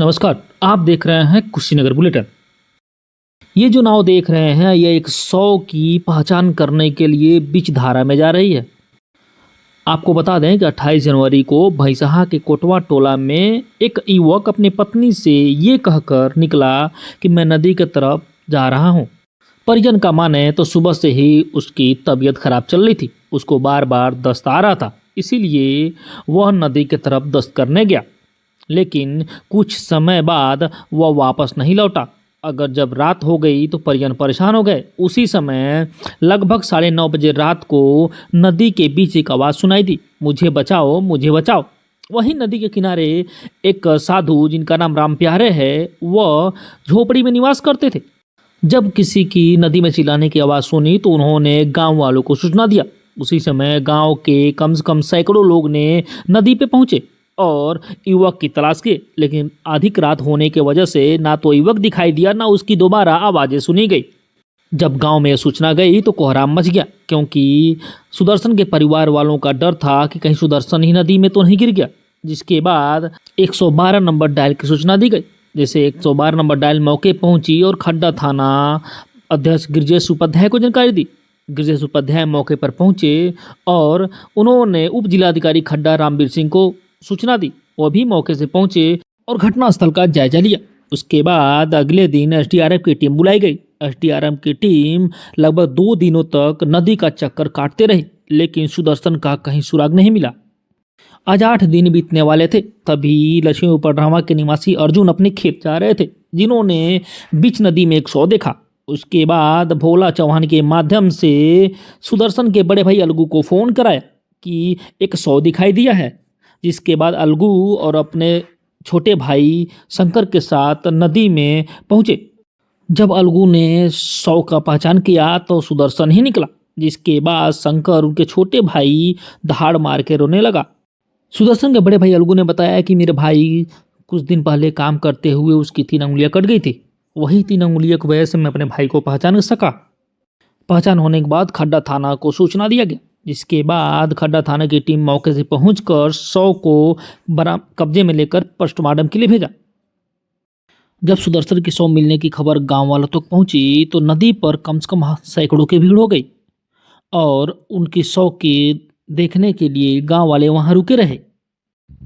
नमस्कार, आप देख रहे हैं कुशीनगर बुलेटिन। ये जो नाव देख रहे हैं, ये एक 100 की पहचान करने के लिए बीच धारा में जा रही है। आपको बता दें कि 28 जनवरी को भैंसहा के कोटवा टोला में एक युवक अपनी पत्नी से ये कहकर निकला कि मैं नदी की तरफ जा रहा हूँ। परिजन का माने तो सुबह से ही उसकी तबीयत खराब चल रही थी, उसको बार बार दस्त आ रहा था, इसीलिए वह नदी की तरफ दस्त करने गया। लेकिन कुछ समय बाद वह वापस नहीं लौटा। अगर जब रात हो गई तो परिजन परेशान हो गए। उसी समय लगभग 9:30 बजे रात को नदी के बीच एक आवाज़ सुनाई दी, मुझे बचाओ, मुझे बचाओ। वहीं नदी के किनारे एक साधु जिनका नाम राम प्यारे है, वह झोपड़ी में निवास करते थे। जब किसी की नदी में चिल्लाने की आवाज़ सुनी तो उन्होंने गांव वालों को सूचना दिया। उसी समय गांव के कम से कम सैकड़ों लोग ने नदी पे पहुंचे और युवक की तलाश की, लेकिन अधिक रात होने की वजह से ना तो युवक दिखाई दिया, ना उसकी दोबारा आवाज़ें सुनी गई। जब गांव में सूचना गई तो कोहराम मच गया, क्योंकि सुदर्शन के परिवार वालों का डर था कि कहीं सुदर्शन ही नदी में तो नहीं गिर गया। जिसके बाद 112 नंबर डायल की सूचना दी गई। जैसे 112 नंबर डायल मौके पहुंची और खड्डा थाना अध्यक्ष गिरजेश उपाध्याय को जानकारी दी। गिरजेश उपाध्याय मौके पर पहुंचे और उन्होंने उप जिलाधिकारी खड्डा रामवीर सिंह को सूचना दी। वह भी मौके से पहुंचे और घटनास्थल का जायजा लिया। उसके बाद अगले दिन एसडीआरएफ की टीम बुलाई गई। एसडीआरएफ की टीम लगभग 2 दिनों तक नदी का चक्कर काटते रही, लेकिन सुदर्शन का कहीं सुराग नहीं मिला। आज 8 दिन बीतने वाले थे, तभी लक्ष्मी पडरामा के निवासी अर्जुन अपने खेत जा रहे थे, जिन्होंने बीच नदी में एक शव देखा। उसके बाद भोला चौहान के माध्यम से सुदर्शन के बड़े भाई अलगू को फ़ोन कराया कि एक शव दिखाई दिया है। जिसके बाद अलगू और अपने छोटे भाई शंकर के साथ नदी में पहुंचे। जब अलगू ने शव का पहचान किया तो सुदर्शन ही निकला। जिसके बाद शंकर उनके छोटे भाई दहाड़ मार के रोने लगा। सुदर्शन के बड़े भाई अलगू ने बताया कि मेरे भाई कुछ दिन पहले काम करते हुए उसकी 3 अंगुलियां कट गई थी। वही 3 अंगुलियों की वजह से मैं अपने भाई को पहचान सका। पहचान होने के बाद खड्डा थाना को सूचना दिया गया। जिसके बाद खड्डा थाना की टीम मौके से पहुंचकर शव को कब्जे में लेकर पोस्टमार्टम के लिए भेजा। जब सुदर्शन की शव मिलने की खबर गांव वालों तक पहुंची तो नदी पर कम से कम सैकड़ों की भीड़ हो गई और उनकी शव के देखने के लिए गांव वाले वहां रुके रहे।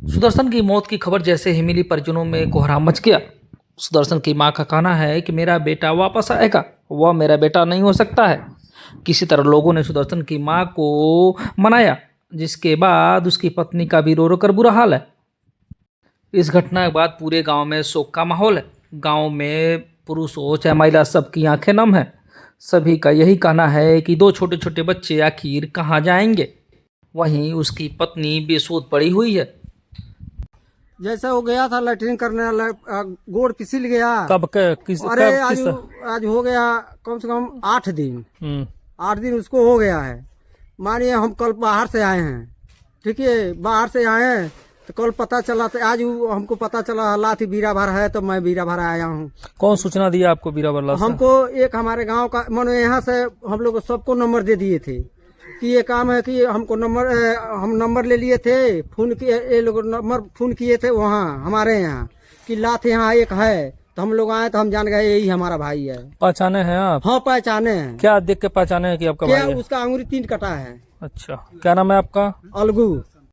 सुदर्शन की मौत की खबर जैसे ही मिली, परिजनों में कोहराम मच गया। सुदर्शन की मां का कहना है कि मेरा बेटा वापस आएगा, वह मेरा बेटा नहीं हो सकता है। किसी तरह लोगों ने सुदर्शन की मां को मनाया, जिसके बाद उसकी पत्नी का भी रो रो कर बुरा हाल है। इस घटना के बाद पूरे गांव में शोक का माहौल है। गांव में पुरुष हो चाहे महिला, सबकी आंखें नम है। सभी का यही कहना है कि 2 छोटे छोटे बच्चे आखिर कहाँ जाएंगे। वहीं उसकी पत्नी बेसुध पड़ी हुई है। जैसा वो गया था लैट्रिन करने, गोड़ फिसल गया। कब किस अरे आज हो गया कम से कम 8 दिन। 8 दिन उसको हो गया है। मानिए हम कल बाहर से आए हैं, ठीक है, बाहर से आए हैं तो कल पता चला, तो आज हमको पता चला हालात ही बीरा भर है, तो मैं बीरा भर आया हूँ। कौन सूचना दिया आपको बीरा भर? हमको एक हमारे गांव का मानो यहाँ से हम लोग सबको नंबर दे दिए थे कि ये काम है कि हमको हम नंबर ले लिए थे, फोन किए, ये लोग नंबर फोन किए थे वहाँ हमारे यहाँ कि लात यहाँ एक है, तो हम लोग आए तो हम जान गए यही हमारा भाई है। पहचाने हैं आप? हाँ पहचाने हैं। क्या देख के पहचाने हैं कि आपका भाई है? उसका अंगुली 3 कटा है। अच्छा, क्या नाम है आपका? अलगू।